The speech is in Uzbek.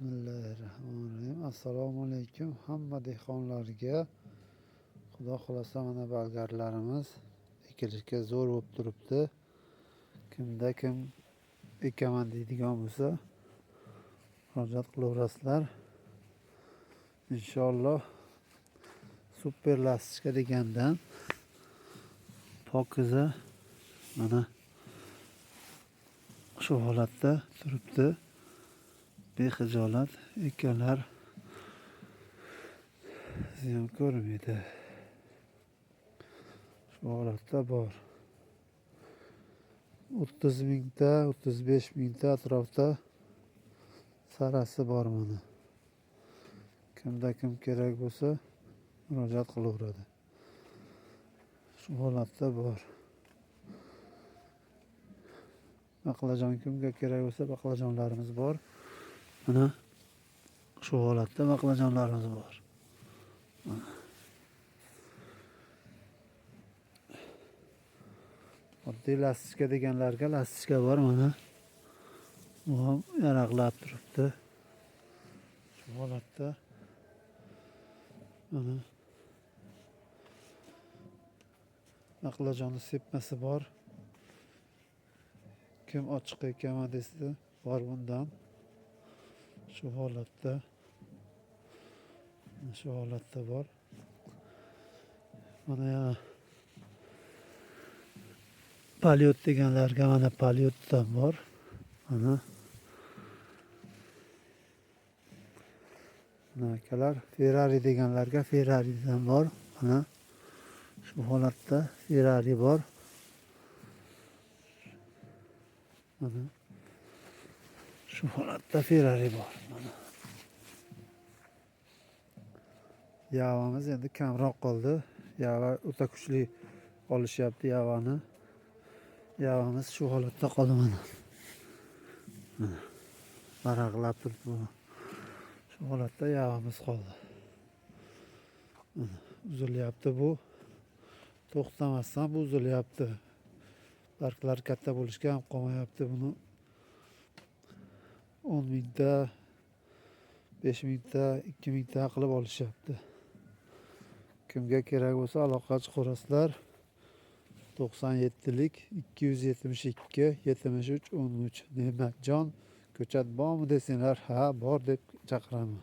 Bismillahirrahmanirrahim. Assalomu alaykum hamma dehqonlarga. Xudo xolasa mana bolgarlarimiz ekilishga zo'r bo'lib turibdi. Kimda kim ekaman deydigan bo'lsa murojaat qilaverasizlar. Inshaalloh super lastika degandan pokiza mana shu holatda turibdi. Bexijolat ekanlar, ziyon ko'rmaydi. Shu holatda bor. 30 mingta, 35 mingta atrofda sarasi bor mana. Kimda kim kerak bo'lsa murojaat qilaveradi. Shu holatda bor. Baqlajon kimga kerak bo'lsa baqlajonlarimiz bor. Mana shu holatda baqlajonlarimiz bor. Oddiy lastika deganlarga lastika bor mana. Bu ham yaraqlab turibdi. Shu holatda mana baqlajonni sepmasi bor. Kim ochiq ekaman desa bor bundan. Shu holatda bor. Mana yana palyot deganlarga mana palyotdan bor. Mana akalar Ferrari deganlarga Ferrari'dan bor. Mana shu holatda Ferrari bor. Mana shu holatda Ferrari bor. Mana yavamiz endi kamroq qoldi. Yava o'ta kuchli olishyapti yavani. Yavamiz shu holatda qoldi mana. Varaqlab turibdi. Shu holatda yavamiz qoldi. Uzilyapti bu. To'xtamasdan bu uzilyapti. Barglar katta bo'lishga ham qolmayapti buni. 10 mingta, 5 mingta, 2 mingta qilib olishyapti. Kimga kerak bo'lsa aloqa chiqarasizlar. 97lik 272 73 13 Ne'matjon ko'chat bormi desanglar, ha bor deb chaqiraman.